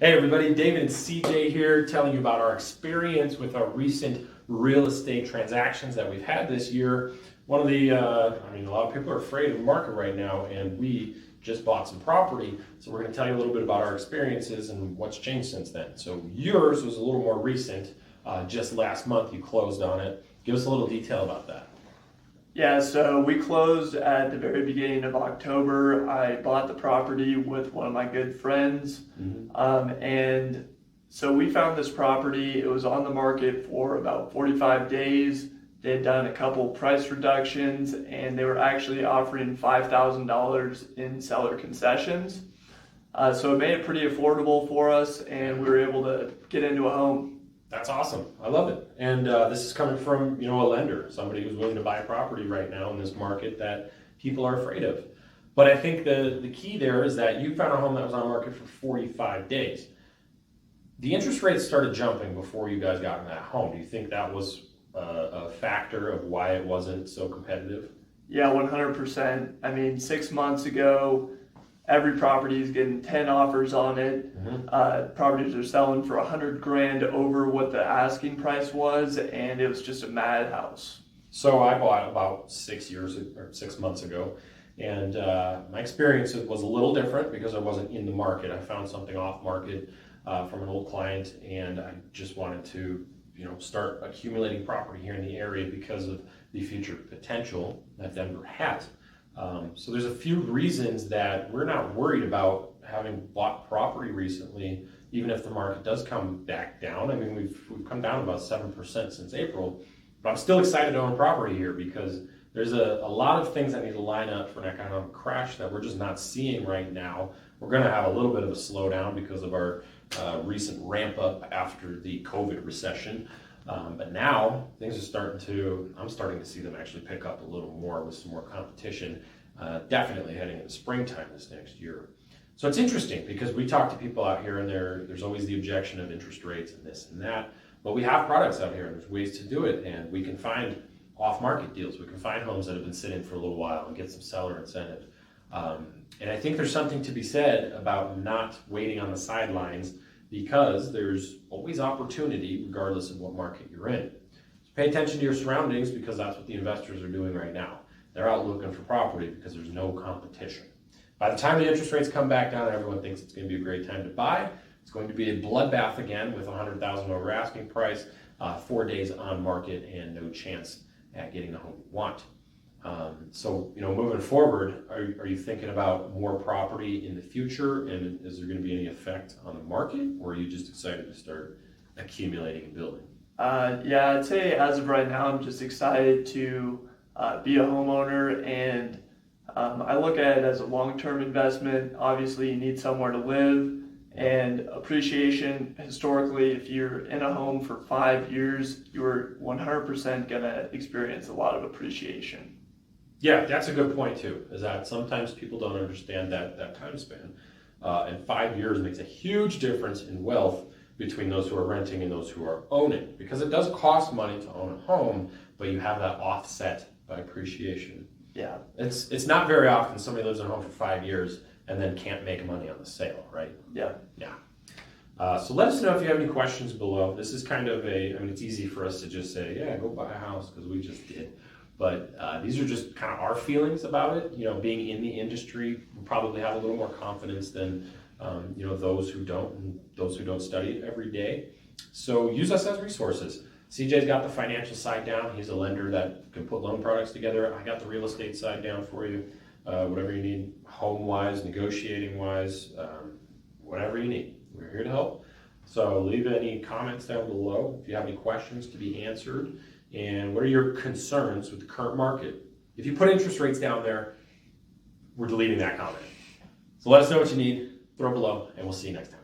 Hey everybody, David and CJ here telling you about our experience with our recent real estate transactions that we've had this year. One of the, a lot of people are afraid of the market right now, and we just bought some property. So we're going to tell you a little bit about our experiences and what's changed since then. So yours was a little more recent. Just last month you closed on it. Give us a little detail about that. Yeah, so we closed at the very beginning of October. I bought the property with one of my good friends. And so we found this property. It was on the market for about 45 days. They had done a couple price reductions, and they were actually offering $5,000 in seller concessions. So it made it pretty affordable for us, and we were able to get into a home. That's awesome. I love it. And this is coming from, a lender, somebody who's willing to buy property right now in this market that people are afraid of. But I think the key there is that you found a home that was on the market for 45 days. The interest rates started jumping before you guys got in that home. Do you think that was a factor of why it wasn't so competitive? Yeah, 100%. 6 months ago, every property is getting 10 offers on it. Properties are selling for $100,000 over what the asking price was, and it was just a madhouse. So I bought about 6 months ago, and my experience was a little different because I wasn't in the market. I found something off market from an old client, and I just wanted to start accumulating property here in the area because of the future potential that Denver has. So there's a few reasons that we're not worried about having bought property recently, even if the market does come back down. We've come down about 7% since April, but I'm still excited to own property here because there's a lot of things that need to line up for an economic crash that we're just not seeing right now. We're going to have a little bit of a slowdown because of our recent ramp up after the COVID recession. But now things are I'm starting to see them actually pick up a little more with some more competition, definitely heading into springtime this next year. So it's interesting because we talk to people out here and there's always the objection of interest rates and this and that, but we have products out here and there's ways to do it, and we can find off-market deals. We can find homes that have been sitting for a little while and get some seller incentive. And I think there's something to be said about not waiting on the sidelines, because there's always opportunity regardless of what market you're in. So pay attention to your surroundings, because that's what the investors are doing right now. They're out looking for property because there's no competition. By the time the interest rates come back down and everyone thinks it's going to be a great time to buy, it's going to be a bloodbath again with $100,000 over asking price, 4 days on market, and no chance at getting the home you want. So moving forward, are you thinking about more property in the future, and is there going to be any effect on the market, or are you just excited to start accumulating and building? Yeah, I'd say as of right now, I'm just excited to be a homeowner, and I look at it as a long-term investment. Obviously, you need somewhere to live, and appreciation. Historically, if you're in a home for 5 years, you're 100% going to experience a lot of appreciation. Yeah, that's a good point too, is that sometimes people don't understand that time span. And 5 years makes a huge difference in wealth between those who are renting and those who are owning, because it does cost money to own a home, but you have that offset by appreciation. Yeah. It's not very often somebody lives in a home for 5 years and then can't make money on the sale, right? Yeah. So let us know if you have any questions below. This is kind of it's easy for us to just say, yeah, go buy a house, because we just did. But these are just kind of our feelings about it. Being in the industry, we probably have a little more confidence than those who don't, and those who don't study it every day. So use us as resources. CJ's got the financial side down. He's a lender that can put loan products together. I got the real estate side down for you. Whatever you need, home-wise, negotiating-wise, whatever you need, we're here to help. So leave any comments down below if you have any questions to be answered. And what are your concerns with the current market? If you put interest rates down there, we're deleting that comment. So let us know what you need, throw below, and we'll see you next time.